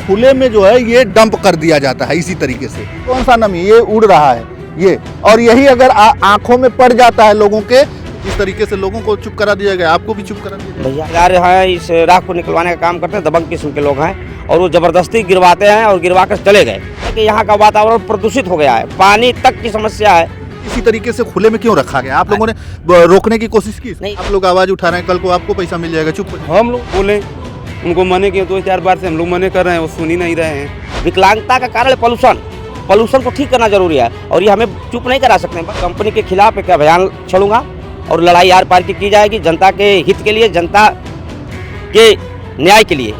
खुले में जो है ये डंप कर दिया जाता है इसी तरीके से। कौन सा नमी ये उड़ रहा है ये, और यही अगर आंखों में पड़ जाता है लोगों के, इस तरीके से लोगों को चुप करा दिया गया, आपको भी चुप करा दिया भैया यार हैं इस राख को निकलवाने का काम करते हैं, दबंग किस्म के लोग हैं और वो जबरदस्ती गिरवाते हैं और गिरवा कर चले गए कि यहाँ का वातावरण प्रदूषित हो गया है, पानी तक की समस्या है। इसी तरीके से खुले में क्यों रखा गया? आप लोगों ने रोकने की कोशिश की? नहीं। आप लोग आवाज उठा रहे हैं, कल को आपको पैसा मिल जाएगा, चुप हो जाइए। हम लोग बोले उनको मने किए 2-4 बार से हम लोग मने कर रहे हैं, वो सुन ही नहीं रहे हैं। विकलांगता का कारण पॉल्यूशन को ठीक करना जरूरी है और ये हमें चुप नहीं करा सकते। कंपनी के खिलाफ एक अभियान छेड़ूंगा और लड़ाई आर पार की जाएगी, जनता के हित के लिए, जनता के न्याय के लिए।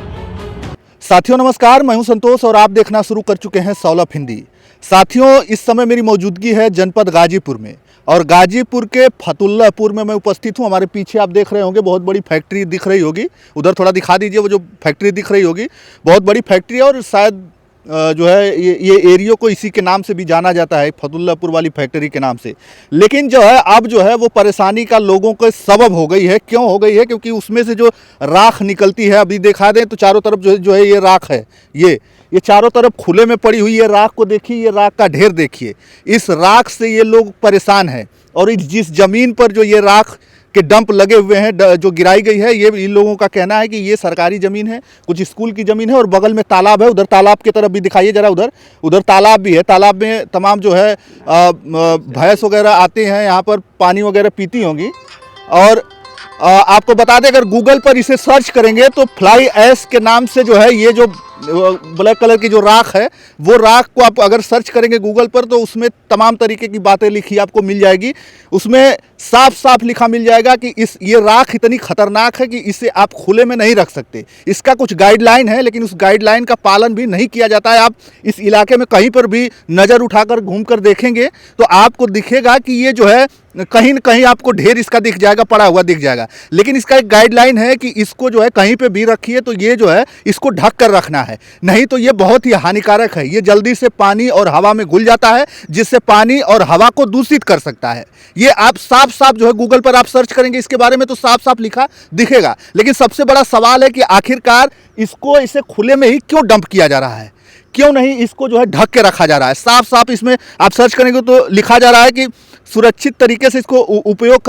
साथियों नमस्कार, मैं हूं संतोष और आप देखना शुरू कर चुके हैं सौलभ हिंदी। साथियों, इस समय मेरी मौजूदगी है जनपद गाजीपुर में और गाजीपुर के फतुल्लापुर में मैं उपस्थित हूं। हमारे पीछे आप देख रहे होंगे बहुत बड़ी फैक्ट्री दिख रही होगी, उधर थोड़ा दिखा दीजिए, वो जो फैक्ट्री दिख रही होगी बहुत बड़ी फैक्ट्री है और शायद जो है ये एरिया को इसी के नाम से भी जाना जाता है, फतुल्लापुर वाली फैक्ट्री के नाम से। लेकिन जो है अब जो है वो परेशानी का लोगों को सबब हो गई है। क्यों हो गई है? क्योंकि उसमें से जो राख निकलती है, अभी दिखा दें तो चारों तरफ जो है ये राख है, ये चारों तरफ खुले में पड़ी हुई है राख को देखिए, ये राख का ढेर देखिए। इस राख से ये लोग परेशान हैं और जिस जमीन पर जो ये राख के डंप लगे हुए हैं, जो गिराई गई है, ये इन लोगों का कहना है कि ये सरकारी ज़मीन है, कुछ स्कूल की ज़मीन है और बगल में तालाब है। उधर तालाब की तरफ भी दिखाइए ज़रा, उधर तालाब भी है। तालाब में तमाम जो है भैंस वगैरह आते हैं, यहाँ पर पानी वगैरह पीती होंगी। और आपको बता दें, अगर गूगल पर इसे सर्च करेंगे तो फ्लाई ऐश के नाम से जो है ये जो ब्लैक कलर की जो राख है, वो राख को आप अगर सर्च करेंगे गूगल पर तो उसमें तमाम तरीके की बातें लिखी आपको मिल जाएगी। उसमें साफ साफ लिखा मिल जाएगा कि ये राख इतनी खतरनाक है कि इसे आप खुले में नहीं रख सकते। इसका कुछ गाइडलाइन है, लेकिन उस गाइडलाइन का पालन भी नहीं किया जाता है। आप इस इलाके में कहीं पर भी नज़र उठाकर घूमकर देखेंगे तो आपको दिखेगा कि ये जो है कहीं न कहीं आपको ढेर इसका दिख जाएगा, पड़ा हुआ दिख जाएगा। लेकिन इसका एक गाइडलाइन है कि इसको जो है कहीं पे भी रखिए तो ये जो है इसको ढक कर रखना है, नहीं तो ये बहुत ही हानिकारक है। ये जल्दी से पानी और हवा में घुल जाता है, जिससे पानी और हवा को दूषित कर सकता है। ये आप साफ साफ जो है गूगल पर आप सर्च करेंगे इसके बारे में तो साफ साफ लिखा दिखेगा। लेकिन सबसे बड़ा सवाल है कि आखिरकार इसे खुले में ही क्यों डंप किया जा रहा है, क्यों नहीं इसको जो है ढक के रखा जा रहा है। साफ साफ इसमें आप सर्च करेंगे तो लिखा जा रहा है कि सुरक्षित तरीके से इसको उपयोग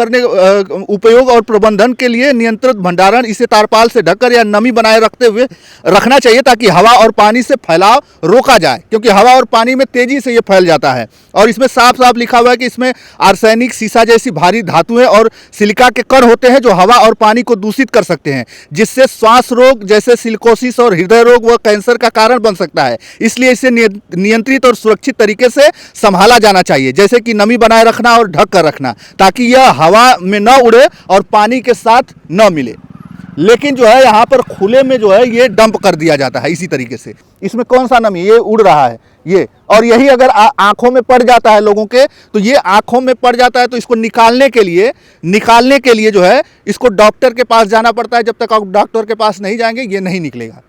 और प्रबंधन के लिए नियंत्रित भंडारण, इसे तारपाल से ढककर या नमी बनाए रखते हुए रखना चाहिए ताकि हवा और पानी से फैलाव रोका जाए, क्योंकि हवा और पानी में तेजी से ये फैल जाता है। और इसमें साफ साफ लिखा हुआ है कि इसमें आर्सेनिक, सीसा जैसी भारी धातुएं और सिलिका के कण होते हैं जो हवा और पानी को दूषित कर सकते हैं, जिससे श्वास रोग जैसे सिलिकोसिस और हृदय रोग व कैंसर का कारण बन सकता है। इसलिए इसे नियंत्रित और सुरक्षित तरीके से संभाला जाना चाहिए, जैसे कि नमी बनाए रखना और ढक कर रखना ताकि यह हवा में न उड़े और पानी के साथ न मिले। लेकिन जो है यहाँ पर खुले में जो है ये डंप कर दिया जाता है इसी तरीके से। इसमें कौन सा नमी ये उड़ रहा है ये, और यही अगर आंखों में पड़ जाता है लोगों के तो ये आंखों में पड़ जाता है तो इसको निकालने के लिए जो है इसको डॉक्टर के पास जाना पड़ता है। जब तक आप डॉक्टर के पास नहीं जाएंगे ये नहीं निकलेगा।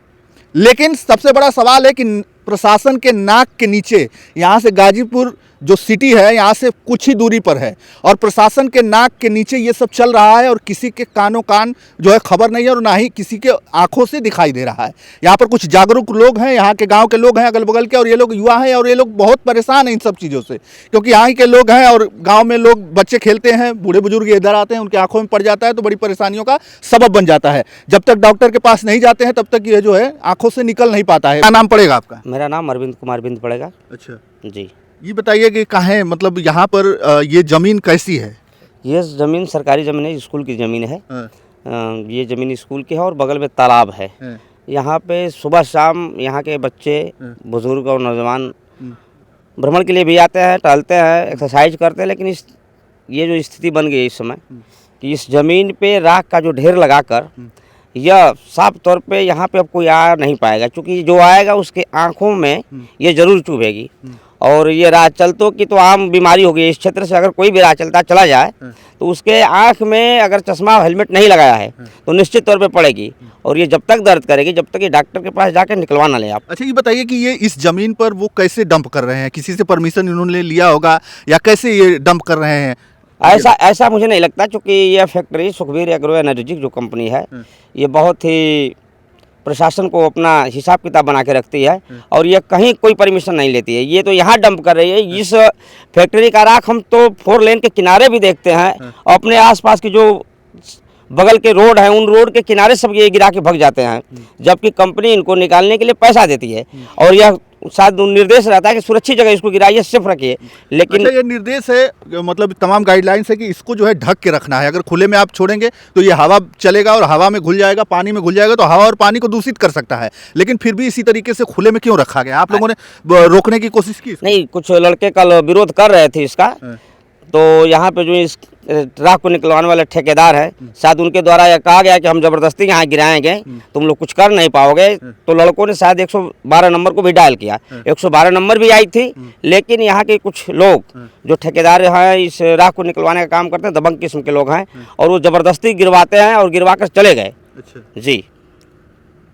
लेकिन सबसे बड़ा सवाल है कि प्रशासन के नाक के नीचे, यहाँ से गाजीपुर जो सिटी है यहाँ से कुछ ही दूरी पर है और प्रशासन के नाक के नीचे ये सब चल रहा है और किसी के कानों कान जो है खबर नहीं है और ना ही किसी के आंखों से दिखाई दे रहा है। यहाँ पर कुछ जागरूक लोग हैं, यहाँ के गांव के लोग हैं अगल बगल के, और ये लोग युवा हैं और ये लोग बहुत परेशान हैं इन सब चीज़ों से, क्योंकि यहाँ के लोग हैं और गाँव में लोग बच्चे खेलते हैं, बूढ़े बुजुर्ग इधर आते हैं, उनकी आंखों में पड़ जाता है तो बड़ी परेशानियों का सबब बन जाता है। जब तक डॉक्टर के पास नहीं जाते हैं तब तक ये जो है आंखों से निकल नहीं पाता है। क्या नाम पड़ेगा आपका? मेरा नाम अरविंद कुमार बिंद पड़ेगा। अच्छा जी, ये बताइए कि कहाँ है, मतलब यहाँ पर ये ज़मीन कैसी है? ये ज़मीन सरकारी ज़मीन है, स्कूल की ज़मीन है। ये ज़मीन स्कूल की है और बगल में तालाब है। यहाँ पे सुबह शाम यहाँ के बच्चे, बुजुर्ग और नौजवान भ्रमण के लिए भी आते हैं, टहलते हैं, एक्सरसाइज करते हैं। लेकिन ये जो स्थिति बन गई है इस समय कि इस ज़मीन पे राख का जो ढेर लगाकर यह साफ तौर पे यहाँ पे अब कोई आ नहीं पाएगा, क्योंकि जो आएगा उसके आँखों में ये ज़रूर चुभेगी और ये राह चलतों की तो आम बीमारी हो गई। इस क्षेत्र से अगर कोई भी राह चलता चला जाए तो उसके आँख में अगर चश्मा हेलमेट नहीं लगाया है तो निश्चित तौर पे पड़ेगी और ये जब तक दर्द करेगी जब तक ये डॉक्टर के पास जाकर निकलवा ना ले आप। अच्छा, ये बताइए कि ये इस ज़मीन पर वो कैसे डंप कर रहे हैं? किसी से परमिशन इन्होंने लिया होगा या कैसे ये डंप कर रहे हैं? ऐसा मुझे नहीं लगता, क्योंकि यह फैक्ट्री सुखबीर एग्रो एनर्जी जो कंपनी है ये बहुत ही प्रशासन को अपना हिसाब किताब बना के रखती है और ये कहीं कोई परमिशन नहीं लेती है। ये तो यहाँ डंप कर रही है। इस फैक्ट्री का राख हम तो 4 लेन के किनारे भी देखते हैं, अपने आसपास की जो बगल के रोड हैं उन रोड के किनारे सब ये गिरा के भाग जाते हैं, जबकि कंपनी इनको निकालने के लिए पैसा देती है और यह शायद निर्देश रहता है कि सुरक्षित जगह इसको गिराइए, सिर्फ रखिए। लेकिन अच्छा, ये निर्देश है, मतलब तमाम गाइडलाइंस है कि इसको जो है ढक के रखना है। अगर खुले में आप छोड़ेंगे तो ये हवा चलेगा और हवा में घुल जाएगा, पानी में घुल जाएगा, तो हवा और पानी को दूषित कर सकता है। लेकिन फिर भी इसी तरीके से खुले में क्यों रखा गया? आप लोगों ने रोकने की कोशिश की? नहीं, कुछ लड़के कल विरोध कर रहे थे इसका, तो यहाँ पे जो इस राख को निकलवाने वाले ठेकेदार हैं, शायद उनके द्वारा यह कहा गया कि हम जबरदस्ती यहाँ गिराएंगे, तुम लोग कुछ कर नहीं पाओगे। तो लड़कों ने शायद 112 नंबर को भी डायल किया, 112 नंबर भी आई थी, लेकिन यहाँ के कुछ लोग जो ठेकेदार हैं, इस राख को निकलवाने का काम करते हैं, दबंग किस्म के लोग हैं, और वो जबरदस्ती गिरवाते हैं और गिरवा कर चले गए। अच्छा जी,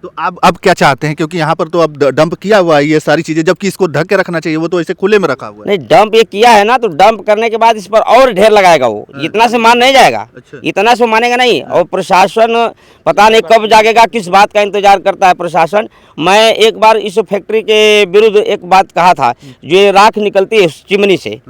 तो अब क्या चाहते हैं? क्योंकि यहाँ पर तो अब डंप किया हुआ है ये सारी चीजें, जबकि इसको ढक के रखना चाहिए, वो तो ऐसे खुले में रखा हुआ है। नहीं, डंप ये किया है ना, तो डंप करने के बाद इस पर और ढेर लगाएगा वो, इतना से मान नहीं जाएगा। अच्छा। इतना से मानेगा नहीं। और प्रशासन पता नहीं कब जागेगा, किस बात का इंतजार करता है प्रशासन। मैं एक बार इस फैक्ट्री के विरुद्ध एक बात कहा था, जो ये राख निकलती है चिमनी से,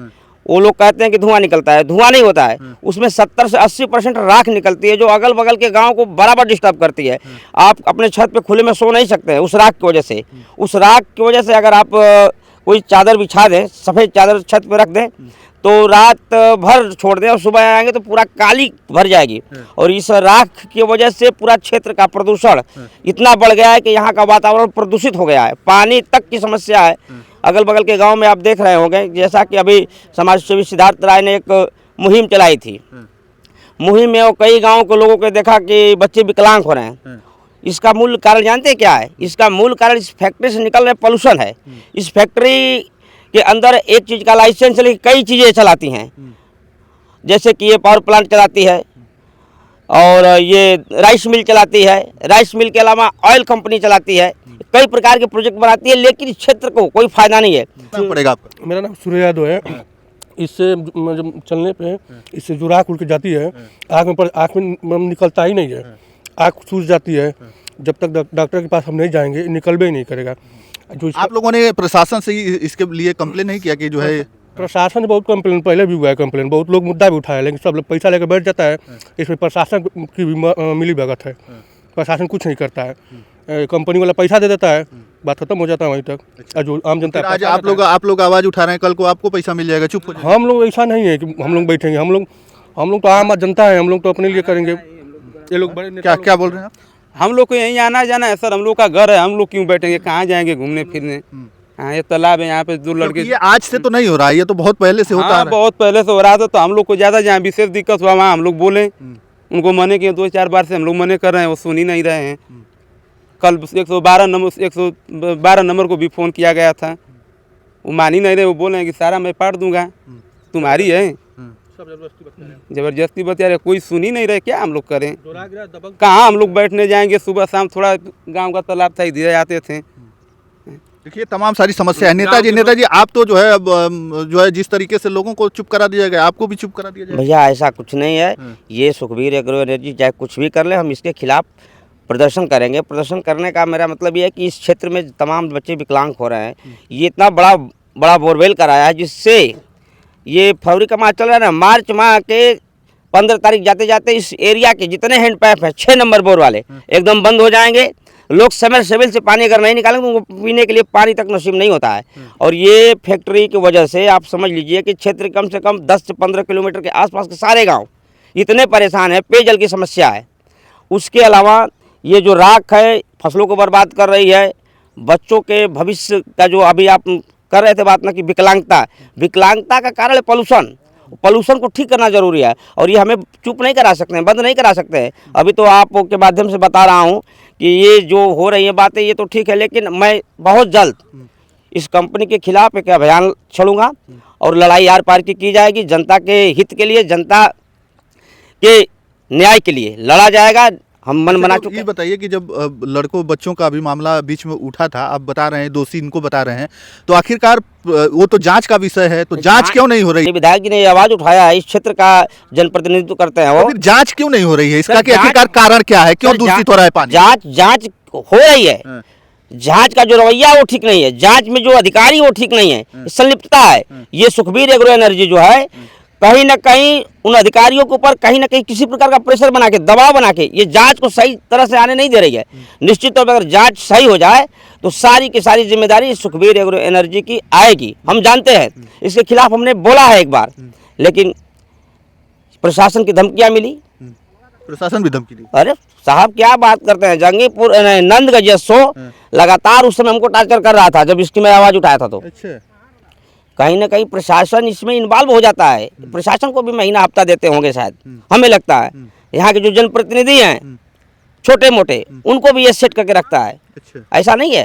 वो लोग कहते हैं कि धुआं निकलता है, धुआं नहीं होता है, उसमें 70 से 80% राख निकलती है, जो अगल बगल के गांव को बराबर डिस्टर्ब करती है। आप अपने छत पे खुले में सो नहीं सकते हैं उस राख की वजह से। उस राख की वजह से अगर आप कोई चादर बिछा दें, सफ़ेद चादर छत पे रख दें, तो रात भर छोड़ दें और सुबह आएंगे तो पूरा काली भर जाएगी। और इस राख की वजह से पूरा क्षेत्र का प्रदूषण इतना बढ़ गया है कि यहाँ का वातावरण प्रदूषित हो गया है, पानी तक की समस्या है। अगल बगल के गांव में आप देख रहे होंगे, जैसा कि अभी समाज सेवी सिद्धार्थ राय ने एक मुहिम चलाई थी। मुहिम में वो कई गाँव के लोगों को देखा कि बच्चे विकलांग हो रहे हैं। इसका मूल कारण जानते हैं क्या है? इसका मूल कारण इस फैक्ट्री से निकल रहे पोल्यूशन है। इस फैक्ट्री के अंदर एक चीज़ का लाइसेंस लेके कई चीज़ें चलाती हैं, जैसे कि ये पावर प्लांट चलाती है और ये राइस मिल चलाती है। राइस मिल के अलावा ऑयल कंपनी चलाती है, कई प्रकार के प्रोजेक्ट बनाती है, लेकिन इस क्षेत्र को कोई फायदा नहीं है। पड़ेगा आपका? मेरा नाम सूर्य यादव है। इससे जब चलने पे इससे जो राख उड़ के जाती है, आँख में निकलता ही नहीं है, आँख सूज जाती है। जब तक डॉक्टर के पास हम नहीं जाएंगे निकलबे ही नहीं करेगा। जो आप लोगों ने प्रशासन से इसके लिए कंप्लेन नहीं किया कि जो है? प्रशासन ने बहुत कंप्लेन, पहले भी हुआ है कंप्लेन, बहुत लोग मुद्दा भी उठाया, लेकिन सब लोग पैसा लेकर बैठ जाता है। इसमें प्रशासन की भी मिली भगत है, प्रशासन कुछ नहीं करता है। कंपनी वाला पैसा दे देता है, बात खत्म हो जाता है वहीं तक। जो आम जनता आज आप लोग आवाज उठा रहे हैं, कल को आपको पैसा मिल जाएगा, चुप हो जाइए। हम लोग ऐसा नहीं है कि हम लोग बैठेंगे, हम लोग तो आम जनता है, हम लोग तो अपने लिए करेंगे। ये लोग बड़े क्या बोल रहे हैं आप? हम लोग को यहीं आना जाना है सर, हम लोग का घर है, हम लोग क्यों बैठेंगे, कहाँ जाएंगे घूमने फिरने। हाँ, ये तालाब है, यहाँ पे 2 लड़के। ये आज से तो नहीं हो रहा है, ये तो बहुत पहले से होता हाँ, है। बहुत पहले से हो रहा था, तो हम लोग को ज़्यादा जहाँ विशेष दिक्कत हुआ वहाँ हम लोग बोले, उनको मने किए, 2-4 बार से हम लोग मने कर रहे हैं, वो सुन ही नहीं रहे हैं। कल 112 नंबर को भी फ़ोन किया गया था, वो मान ही नहीं रहे। वो बोले हैं कि सारा मैं पाट दूंगा, तुम्हारी है, जबरदस्ती बता रहे, कोई सुन ही नहीं रहे। क्या हम लोग करें, कहाँ हम लोग बैठने जाएंगे? सुबह शाम थोड़ा गांव का तालाब था, इधर आते थे। देखिए तमाम सारी समस्या है। नेताजी आप तो जो है अब जो है जिस तरीके से लोगों को चुप करा दिया गया, आपको भी चुप करा दिया जाएगा। भैया ऐसा कुछ नहीं है। ये सुखबीर एग्रो एनर्जी चाहे कुछ भी कर ले, हम इसके खिलाफ प्रदर्शन करेंगे। प्रदर्शन करने का मेरा मतलब ये है कि इस क्षेत्र में तमाम बच्चे विकलांग हो रहे हैं। ये इतना बड़ा बोरवेल कराया है, जिससे ये फरवरी का माह चल रहा है ना, मार्च माह के 15 तारीख जाते जाते इस एरिया के जितने हैंड पाइप हैं 6 नंबर बोर वाले एकदम बंद हो जाएंगे। लोग समय सेबिल से पानी अगर नहीं निकालेंगे तो उनको पीने के लिए पानी तक नसीब नहीं होता है। और ये फैक्ट्री की वजह से आप समझ लीजिए कि क्षेत्र कम से कम 10 से 15 किलोमीटर के आसपास के सारे गांव इतने परेशान हैं, पेयजल की समस्या है। उसके अलावा ये जो राख है फसलों को बर्बाद कर रही है, बच्चों के भविष्य का जो अभी आप कर रहे थे बात ना कि विकलांगता का कारण पोल्यूशन को ठीक करना जरूरी है। और ये हमें चुप नहीं करा सकते हैं, बंद नहीं करा सकते हैं। अभी तो आपके माध्यम से बता रहा हूँ कि ये जो हो रही है बातें ये तो ठीक है, लेकिन मैं बहुत जल्द इस कंपनी के खिलाफ एक अभियान छेड़ूंगा और लड़ाई आर पार की जाएगी। जनता के हित के लिए, जनता के न्याय के लिए लड़ा जाएगा। हम मन बना तो चुके ये हैं। बताइए कि जब लड़कों बच्चों का अभी मामला बीच में उठा था, आप बता रहे हैं दोषी इनको बता रहे हैं, तो आखिरकार वो तो जांच का विषय है, तो जांच क्यों नहीं हो रही? ये विधायक जी ने ये आवाज उठाया है, इस क्षेत्र का जनप्रतिनिधित्व करते हैं तो वो। फिर जांच क्यों नहीं हो रही है इसका, सर, कि आखिरकार कारण क्या है, क्यों सर, दूषित हो रहा है पानी? जांच हो रही है। हाँ। जांच का जो रवैया है वो ठीक नहीं है, जांच में जो अधिकारी वो ठीक नहीं है, संलिप्तता है। ये सुखबीर एग्रो एनर्जी जो है कहीं ना कहीं उन अधिकारियों के ऊपर कहीं ना कहीं किसी प्रकार का प्रेशर बना के, दबाव बना के ये जांच को सही तरह से आने नहीं दे रही है। निश्चित तौर पर अगर जांच सही हो जाए तो सारी की सारी जिम्मेदारी सुखबीर एग्रो एनर्जी की आएगी, हम जानते हैं। इसके खिलाफ हमने बोला है एक बार, लेकिन प्रशासन की धमकियां मिली। प्रशासन भी धमकी दी। अरे साहब क्या बात करते हैं, जंगीपुर नंदगंज यशो लगातार उस समय हमको टार्चर कर रहा था जब इसकी मैं आवाज़ उठाया था। तो अच्छा, कहीं ना कहीं प्रशासन इसमें इन्वॉल्व हो जाता है। प्रशासन को भी महीना हफ्ता देते होंगे शायद, हमें लगता है। यहाँ के जो जनप्रतिनिधि हैं छोटे मोटे, उनको भी ये सेट करके रखता है। अच्छा, ऐसा नहीं है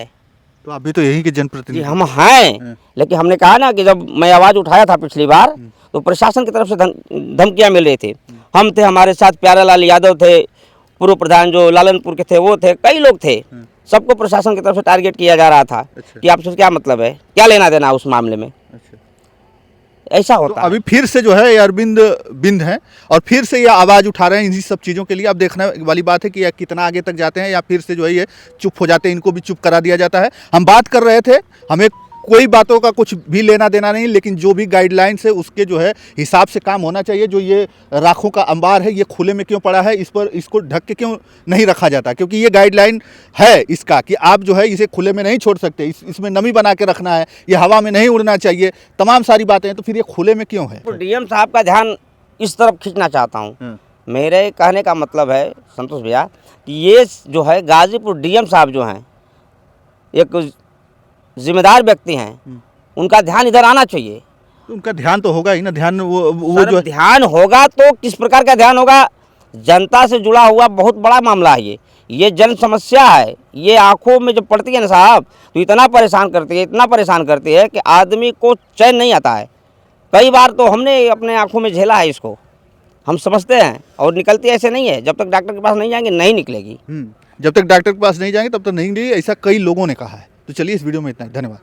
तो अभी तो यही के जी, जनप्रतिनिधि। हम हैं, लेकिन हमने कहा ना कि जब मैं आवाज़ उठाया था पिछली बार तो प्रशासन की तरफ से धमकियां मिल रही थी। हम थे, हमारे साथ प्यारेलाल यादव थे, पूर्व प्रधान जो लालनपुर के थे वो थे, कई लोग थे। सबको प्रशासन की तरफ से टारगेट किया जा रहा था अच्छा। कि आपसे क्या मतलब है, क्या लेना देना उस मामले में। अच्छा, ऐसा तो होता है। अभी फिर से जो है ये अरविंद बिंद हैं और फिर से ये आवाज़ उठा रहे हैं इन्हीं सब चीज़ों के लिए। अब देखने वाली बात है कि ये कितना आगे तक जाते हैं या फिर से जो है ये चुप हो जाते हैं, इनको भी चुप करा दिया जाता है। हम बात कर रहे थे, हमें कोई बातों का कुछ भी लेना देना नहीं, लेकिन जो भी गाइडलाइंस है उसके जो है हिसाब से काम होना चाहिए। जो ये राखों का अंबार है ये खुले में क्यों पड़ा है, इस पर इसको ढक के क्यों नहीं रखा जाता, क्योंकि ये गाइडलाइन है इसका कि आप जो है इसे खुले में नहीं छोड़ सकते, इसमें नमी बना के रखना है, ये हवा में नहीं उड़ना चाहिए, तमाम सारी बातें हैं। तो फिर ये खुले में क्यों है? तो डीएम साहब का ध्यान इस तरफ खींचना चाहता हूँ। मेरे कहने का मतलब है संतोष भैया कि ये जो है गाजीपुर डीएम साहब जो हैं एक जिम्मेदार व्यक्ति हैं, उनका ध्यान इधर आना चाहिए। तो उनका ध्यान तो होगा ही ना, ध्यान वो सर, जो है ध्यान होगा तो किस प्रकार का ध्यान होगा? जनता से जुड़ा हुआ बहुत बड़ा मामला है ये जन समस्या है। ये आंखों में जब पड़ती है ना साहब तो इतना परेशान करती है, इतना परेशान करती है कि आदमी को चैन नहीं आता है। कई बार तो हमने अपने आंखों में झेला है इसको, हम समझते हैं। और निकलती ऐसे नहीं है, जब तक डॉक्टर के पास नहीं जाएंगे नहीं निकलेगी। जब तक डॉक्टर के पास नहीं जाएंगे तब तक नहीं निकलेगी, ऐसा कई लोगों ने कहा है। तो चलिए इस वीडियो में इतना ही, धन्यवाद।